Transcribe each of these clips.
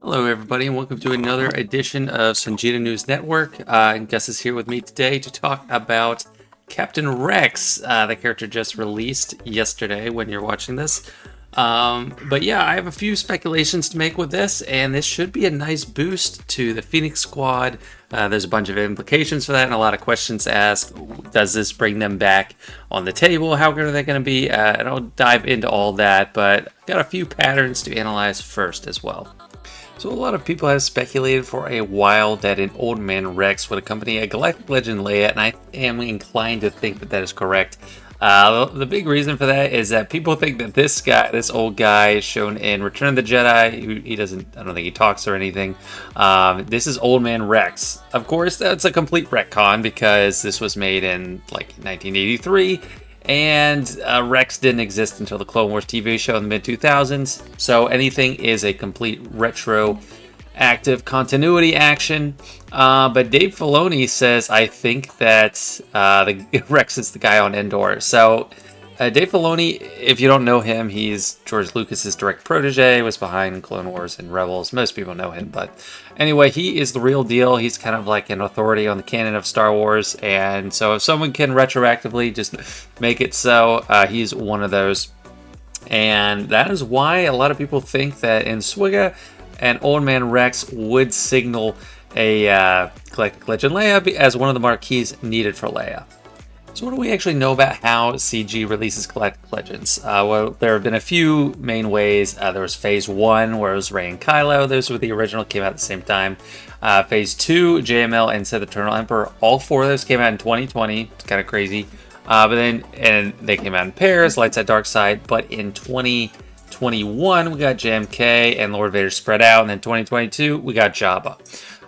Hello, everybody, and welcome to another edition of Sanjita News Network. And Gus is here with me today to talk about Captain Rex. The character just released yesterday when you're watching this. But yeah, I have a few speculations to make with this, and this should be a nice boost to the Phoenix Squad. There's a bunch of implications for that, and a lot of questions asked. Does this bring them back on the table? How good are they going to be? And I'll dive into all that, but I've got a few patterns to analyze first as well. So a lot of people have speculated for a while that an old man Rex would accompany a Galactic Legend Leia, and I am inclined to think that that is correct. The big reason for that is that people think that this old guy shown in Return of the Jedi, I don't think he talks or anything. This is old man Rex. Of course, that's a complete retcon because this was made in like 1983. And Rex didn't exist until the Clone Wars TV show in the mid-2000s, so anything is a complete retroactive continuity action. But Dave Filoni says, I think that Rex is the guy on Endor. So Dave Filoni, if you don't know him, he's George Lucas's direct protege, was behind Clone Wars and Rebels. Most people know him, but anyway, he is the real deal. He's kind of like an authority on the canon of Star Wars, and so if someone can retroactively just make it so, he's one of those. And that is why a lot of people think that in Swiga, an Old Man Rex would signal a Galactic Legend Leia as one of the marquees needed for Leia. So what do we actually know about how CG releases Galactic Legends? Well, there have been a few main ways. There was Phase 1, where it was Rey and Kylo. Those were the original, came out at the same time. Phase 2, JML and Sith Eternal Emperor. All four of those came out in 2020. It's kind of crazy. And they came out in pairs, Light Side, Dark Side. But in 2021, we got JMK and Lord Vader spread out. And then 2022, we got Jabba.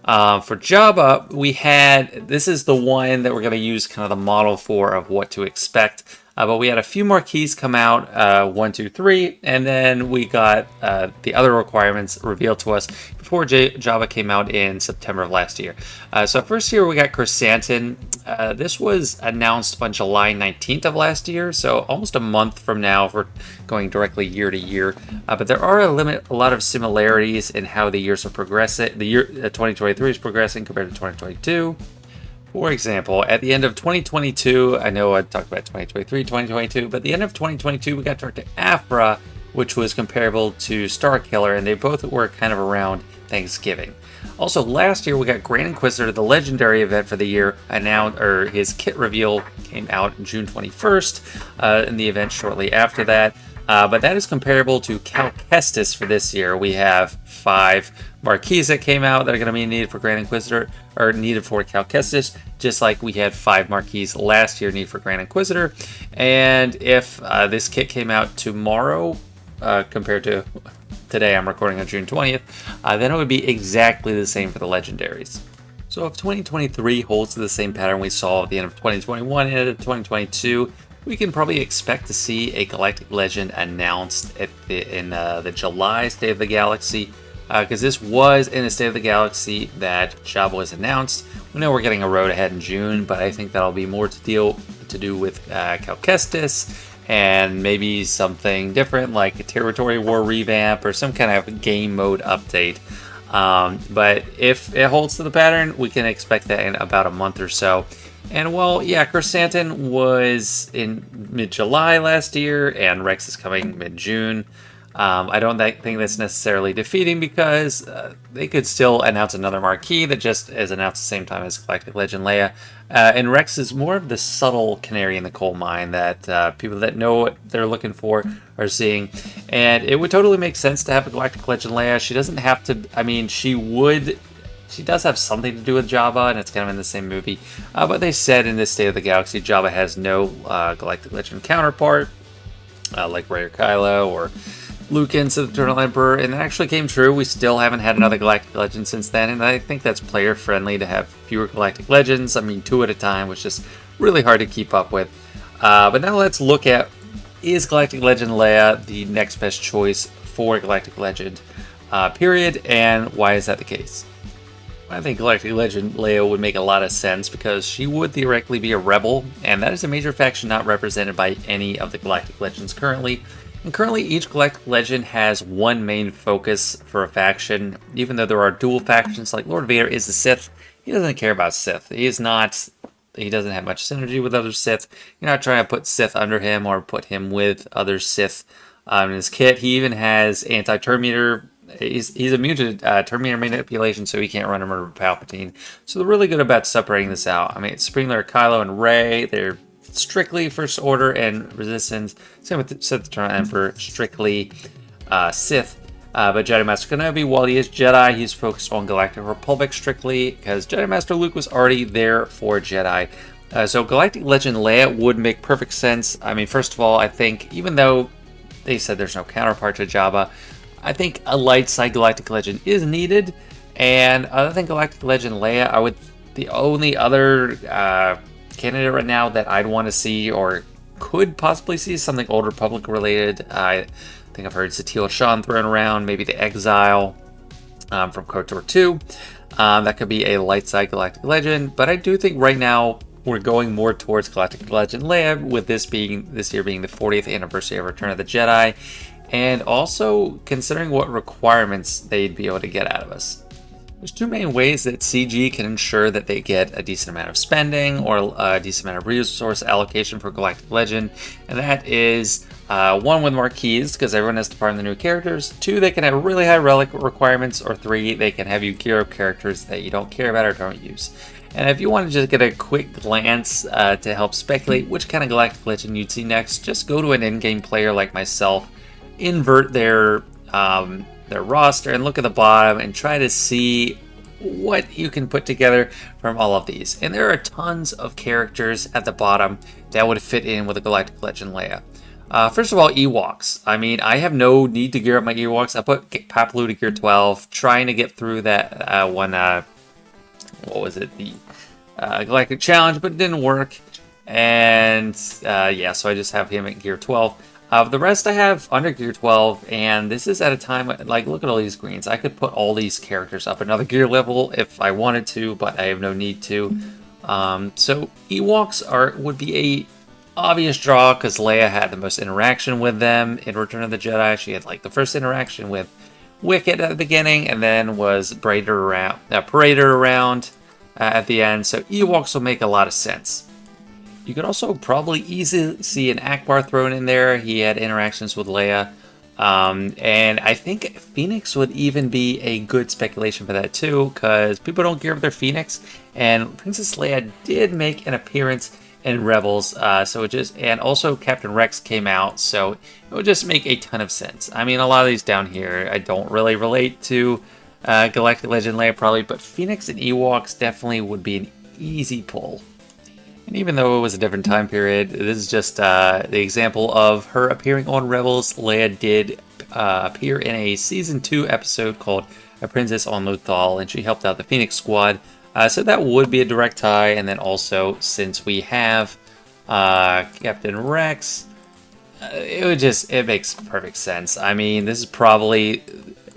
For Jabba, this is the one that we're going to use kind of the model for of what to expect. But we had a few more keys come out, 1, 2, 3, and then we got the other requirements revealed to us before Jabba came out in September of last year. So first here we got Chrysanthemum. This was announced on July 19th of last year, so almost a month from now if we're going directly year to year. But there are a lot of similarities in how the years are progressing. The year 2023 is progressing compared to 2022. For example, at the end of 2022, I know I talked about 2023, 2022, but at the end of 2022, we got Dr. Aphra, which was comparable to Starkiller, and they both were kind of around Thanksgiving. Also, last year, we got Grand Inquisitor, the legendary event for the year, his kit reveal came out June 21st, in the event shortly after that. But that is comparable to Cal Kestis for this year. We have 5 marquees that came out that are going to be needed for Grand Inquisitor, or needed for Cal Kestis, just like we had 5 marquees last year needed for Grand Inquisitor. And if this kit came out tomorrow, compared to today, I'm recording on June 20th, then it would be exactly the same for the legendaries. So if 2023 holds the same pattern we saw at the end of 2021 and at 2022, we can probably expect to see a Galactic Legend announced in the July State of the Galaxy, because this was in the State of the Galaxy that Jabba was announced. We know we're getting a road ahead in June, but I think that'll be more to do with Cal Kestis and maybe something different like a territory war revamp or some kind of game mode update. But if it holds to the pattern, we can expect that in about a month or so. And well, yeah, Chrysanthemum was in mid-July last year, and Rex is coming mid-June. I don't think that's necessarily defeating because they could still announce another marquee that just is announced at the same time as Galactic Legend Leia. And Rex is more of the subtle canary in the coal mine that people that know what they're looking for are seeing. And it would totally make sense to have a Galactic Legend Leia. She doesn't have to, I mean, she does have something to do with Jabba, and it's kind of in the same movie. But they said in this State of the Galaxy, Jabba has no Galactic Legend counterpart, like Rey or Kylo or Luke and Sith Eternal Emperor, and that actually came true. We still haven't had another Galactic Legend since then, and I think that's player friendly to have fewer Galactic Legends. I mean, 2 at a time, which is really hard to keep up with. But now let's look at, is Galactic Legend Leia the next best choice for Galactic Legend, period, and why is that the case? I think Galactic Legend Leia would make a lot of sense because she would theoretically be a rebel, and that is a major faction not represented by any of the Galactic Legends currently. And currently, each Galactic Legend has one main focus for a faction. Even though there are dual factions, like Lord Vader is a Sith, he doesn't care about Sith. He doesn't have much synergy with other Sith. You're not trying to put Sith under him or put him with other Sith in his kit. He even has anti-Terminator. He's immune to Terminator manipulation, so he can't run him over Palpatine. So they're really good about separating this out. I mean, Supreme Leader Kylo and Rey, they're strictly First Order and Resistance. Same with Sith Eternal Emperor, strictly Sith. But Jedi Master Kenobi, while he is Jedi, he's focused on Galactic Republic strictly, because Jedi Master Luke was already there for Jedi. So Galactic Legend Leia would make perfect sense. I mean, first of all, I think, even though they said there's no counterpart to Jabba, I think a light side Galactic Legend is needed. And other than Galactic Legend Leia, the only other candidate right now that I'd want to see or could possibly see something Old Republic related. I think I've heard Satele Shan thrown around, maybe the Exile from KOTOR 2. That could be a light side Galactic Legend, but I do think right now we're going more towards Galactic Legend Leia, with this year being the 40th anniversary of Return of the Jedi, and also considering what requirements they'd be able to get out of us. There's two main ways that CG can ensure that they get a decent amount of spending or a decent amount of resource allocation for Galactic Legend, and that is one with marquees, because everyone has to farm the new characters. Two, they can have really high relic requirements, or three, they can have you gear up characters that you don't care about or don't use. And if you want to just get a quick glance to help speculate which kind of Galactic Legend you'd see next, just go to an in-game player like myself, invert their roster and look at the bottom and try to see what you can put together from all of these. And there are tons of characters at the bottom that would fit in with a Galactic Legend Leia. First of all, Ewoks. I mean, I have no need to gear up my Ewoks. I put Papalu to gear 12, trying to get through that one, what was it, the Galactic Challenge, but it didn't work. And yeah, so I just have him at gear 12. The rest I have under gear 12, and this is at a time, like, look at all these greens. I could put all these characters up another gear level if I wanted to, but I have no need to. So Ewoks would be a obvious draw, because Leia had the most interaction with them in Return of the Jedi. She had, like, the first interaction with Wicket at the beginning, and then was paraded around at the end. So Ewoks will make a lot of sense. You could also probably easily see an Akbar thrown in there. He had interactions with Leia. And I think Phoenix would even be a good speculation for that too, because people don't gear up their Phoenix. And Princess Leia did make an appearance in Rebels. And also Captain Rex came out, so it would just make a ton of sense. I mean, a lot of these down here, I don't really relate to Galactic Legend Leia probably, but Phoenix and Ewoks definitely would be an easy pull. And even though it was a different time period, this is just the example of her appearing on Rebels. Leia did appear in a Season 2 episode called A Princess on Lothal, and she helped out the Phoenix Squad. So that would be a direct tie. And then also, since we have Captain Rex, it makes perfect sense. I mean, this is probably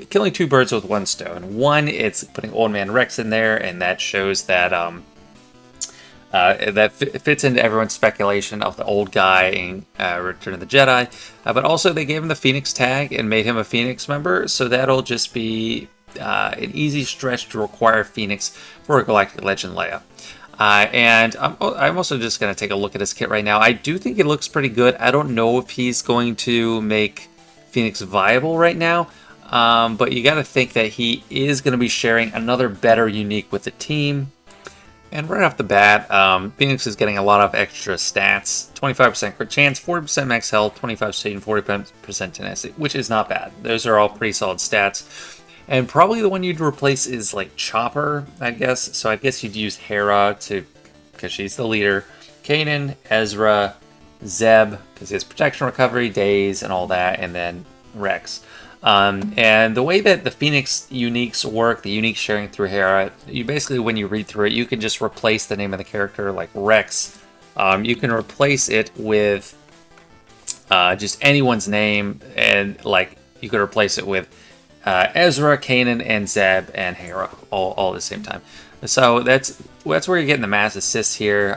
killing two birds with one stone. One, it's putting Old Man Rex in there, and that shows that fits into everyone's speculation of the old guy in Return of the Jedi. But also, they gave him the Phoenix tag and made him a Phoenix member, so that'll just be an easy stretch to require Phoenix for a Galactic Legend Leia. And I'm also just going to take a look at his kit right now. I do think it looks pretty good. I don't know if he's going to make Phoenix viable right now, but you got to think that he is going to be sharing another better unique with the team. And right off the bat, Phoenix is getting a lot of extra stats. 25% crit chance, 40% max health, 25 speed, and 40% tenacity, which is not bad. Those are all pretty solid stats. And probably the one you'd replace is, like, Chopper, I guess. So I guess you'd use Hera because she's the leader. Kanan, Ezra, Zeb, because he has protection, recovery, days, and all that. And then Rex. And the way that the Phoenix uniques work, the unique sharing through Hera, you basically, when you read through it, you can just replace the name of the character, like Rex. You can replace it with just anyone's name, and like you could replace it with Ezra, Kanan, and Zeb and Hera all at the same time. So that's where you're getting the mass assists here.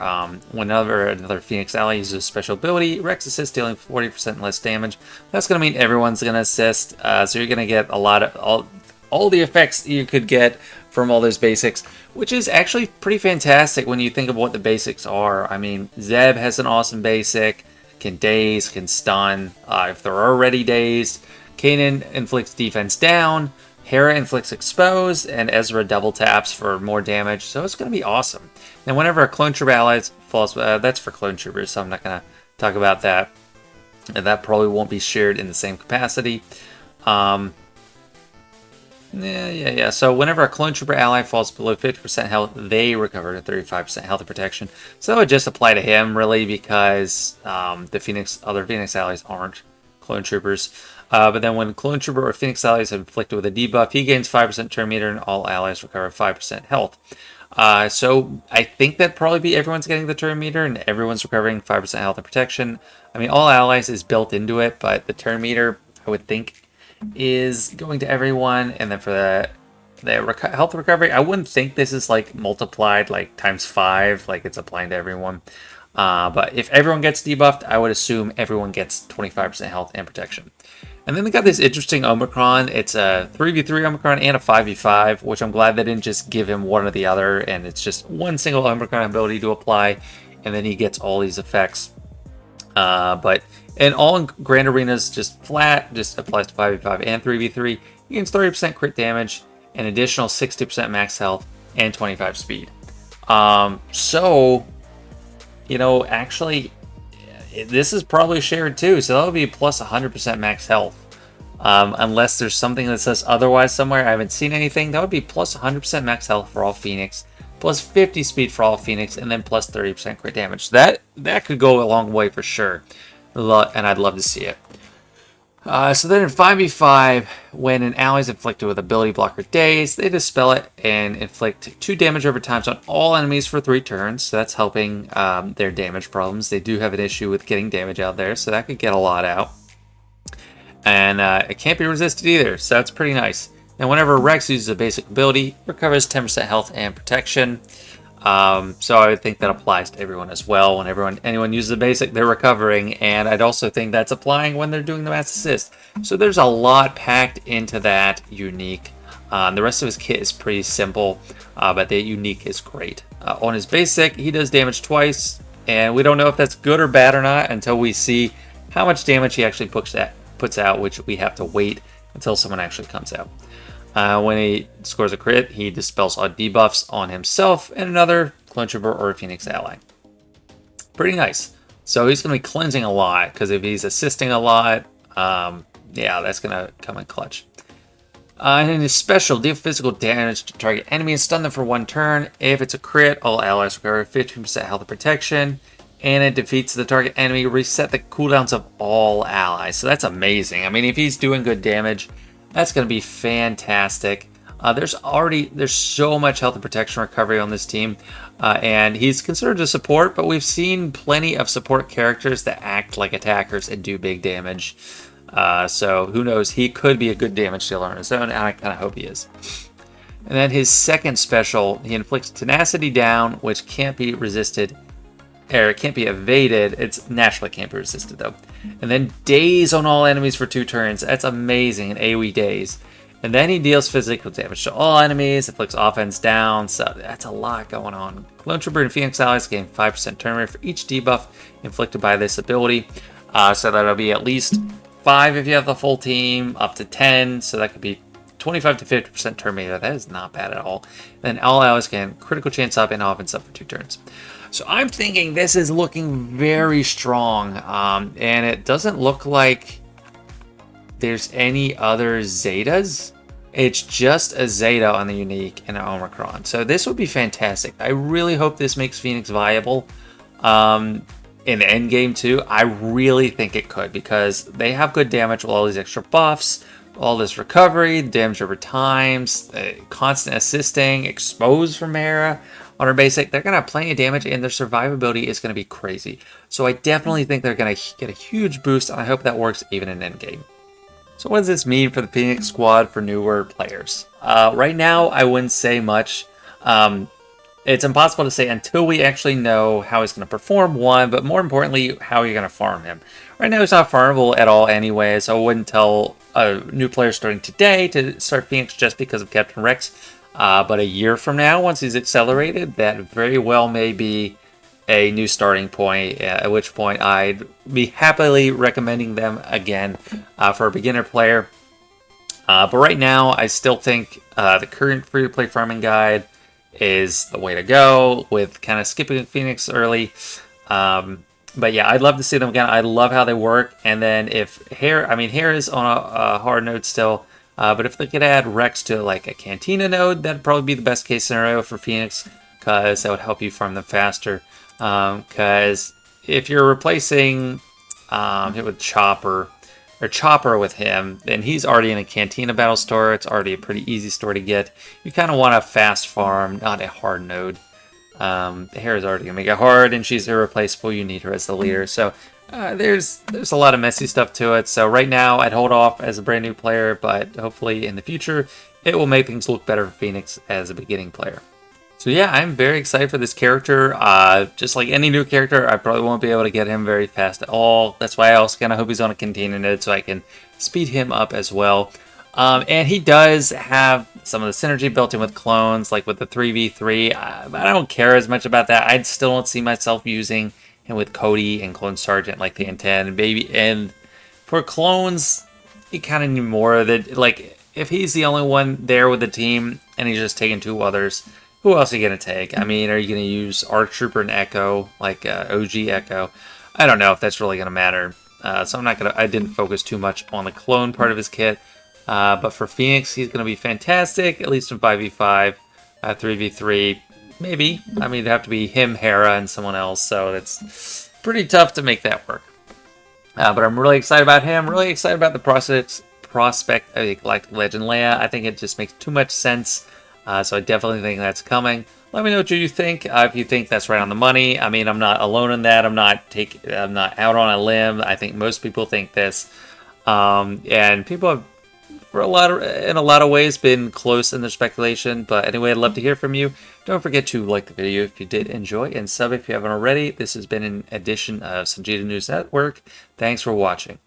Whenever another Phoenix ally uses a special ability, Rex assists dealing 40% less damage. That's going to mean everyone's going to assist. So you're going to get a lot of all the effects you could get from all those basics, which is actually pretty fantastic when you think of what the basics are. I mean, Zeb has an awesome basic, can daze, can stun. If they're already dazed, Kanan inflicts defense down. Hera inflicts expose, and Ezra double taps for more damage, so it's going to be awesome. Now, whenever a clone trooper ally falls, that's for clone troopers, so I'm not going to talk about that. And that probably won't be shared in the same capacity. Yeah. So whenever a clone trooper ally falls below 50% health, they recover to 35% health and protection. So that would just apply to him, really, because the other Phoenix allies aren't clone troopers. But then when clone trooper or Phoenix allies are inflicted with a debuff, he gains 5% turn meter and all allies recover 5% health. So I think that'd probably be everyone's getting the turn meter and everyone's recovering 5% health and protection. I mean, all allies is built into it, but the turn meter, I would think, is going to everyone. And then for the health recovery, I wouldn't think this is like multiplied like times 5, like it's applying to everyone. But if everyone gets debuffed, I would assume everyone gets 25% health and protection. And then they got this interesting Omicron. It's a 3v3 Omicron and a 5v5, which I'm glad they didn't just give him one or the other, and it's just one single Omicron ability to apply, and then he gets all these effects. But in all Grand Arenas, just flat, just applies to 5v5 and 3v3. He gains 30% crit damage, an additional 60% max health, and 25 speed. So, you know, actually, this is probably shared too, so that'll be plus 100% max health. Unless there's something that says otherwise somewhere, I haven't seen anything. That would be plus 100% max health for all Phoenix, plus 50 speed for all Phoenix, and then plus 30% crit damage. That could go a long way for sure, and I'd love to see it. So then in 5v5, when an ally is inflicted with ability blocker daze, they dispel it and inflict 2 damage over time on all enemies for 3 turns. So that's helping their damage problems. They do have an issue with getting damage out there, so that could get a lot out. And it can't be resisted either, so that's pretty nice. And whenever Rex uses a basic ability, recovers 10% health and protection. So I would think that applies to everyone as well. When anyone uses a basic, they're recovering, and I'd also think that's applying when they're doing the mass assist. So there's a lot packed into that unique. The rest of his kit is pretty simple, but the unique is great. On his basic, he does damage twice, and we don't know if that's good or bad or not until we see how much damage he actually puts out, which we have to wait until someone actually comes out. When he scores a crit, he dispels all debuffs on himself and another clone trooper or a Phoenix ally. Pretty nice. So he's going to be cleansing a lot, because if he's assisting a lot, yeah, that's going to come in clutch. And in his special, deal physical damage to target enemy and stun them for 1 turn. If it's a crit, all allies recover 15% health and protection. And it defeats the target enemy, reset the cooldowns of all allies. So that's amazing. I mean, if he's doing good damage, that's going to be fantastic. There's so much health and protection recovery on this team, and he's considered a support, but we've seen plenty of support characters that act like attackers and do big damage. So who knows? He could be a good damage dealer on his own, and I kind of hope he is. And then his second special, he inflicts tenacity down, which can't be resisted. Or it can't be evaded. It's naturally can't be resisted though. And then daze on all enemies for 2 turns. That's amazing. An AoE daze. And then he deals physical damage to all enemies, inflicts offense down. So that's a lot going on. Clone Trooper and Phoenix allies gain 5% turn rate for each debuff inflicted by this ability. So that'll be at least 5 if you have the full team, up to 10. So that could be 25 to 50% turn meter. That is not bad at all. And then all allies gain critical chance up and offense up for 2 turns. So I'm thinking this is looking very strong, and it doesn't look like there's any other Zetas. It's just a Zeta on the Unique and an Omicron. So this would be fantastic. I really hope this makes Phoenix viable in the endgame too. I really think it could, because they have good damage with all these extra buffs, all this recovery, damage over times, constant assisting, expose from Hera. On her basic, they're going to have plenty of damage, and their survivability is going to be crazy. So I definitely think they're going to get a huge boost, and I hope that works even in endgame. So what does this mean for the Phoenix squad for newer players? Right now, I wouldn't say much. It's impossible to say until we actually know how he's going to perform, one, but more importantly, how you're going to farm him. Right now, he's not farmable at all anyway, so I wouldn't tell a new player starting today to start Phoenix just because of Captain Rex. But a year from now, once he's accelerated, that very well may be a new starting point, at which point I'd be happily recommending them again for a beginner player. But right now, I still think the current free-to-play farming guide is the way to go, with kind of skipping Phoenix early. But yeah, I'd love to see them again. I love how they work. And then if Hair is on a hard node still, but if they could add Rex to like a Cantina node, that'd probably be the best case scenario for Phoenix, because that would help you farm them faster. Because if you're replacing him with Chopper with him, then he's already in a Cantina battle store. It's already a pretty easy store to get. You kind of want a fast farm, not a hard node. The Hair is already going to make it hard, and she's irreplaceable. You need her as the leader. So there's a lot of messy stuff to it. So right now, I'd hold off as a brand new player, but hopefully in the future, it will make things look better for Phoenix as a beginning player. So yeah, I'm very excited for this character. Just like any new character, I probably won't be able to get him very fast at all. That's why I also kind of hope he's on a Cantina node so I can speed him up as well. And he does have some of the synergy built in with clones, like with the 3v3. But I don't care as much about that. I still don't see myself using him with Cody and Clone Sergeant like they intend. And for clones, you kind of need more of it. Like, if he's the only one there with the team and he's just taking two others, who else are you going to take? I mean, are you going to use ARC Trooper and Echo, like OG Echo? I don't know if that's really going to matter. So I didn't focus too much on the clone part of his kit. But for Phoenix, he's going to be fantastic, at least in 5v5, 3v3, maybe. I mean, it'd have to be him, Hera, and someone else, so it's pretty tough to make that work. But I'm really excited about him, really excited about the prospect of Galactic Legend Leia. I think it just makes too much sense, so I definitely think that's coming. Let me know what you think, if you think that's right on the money. I mean, I'm not alone in that. I'm not out on a limb. I think most people think this. And people have in a lot of ways been close in their speculation, but anyway, I'd love to hear from you. Don't forget to like the video if you did enjoy, and sub if you haven't already. This has been an edition of Jedi News Network. Thanks for watching.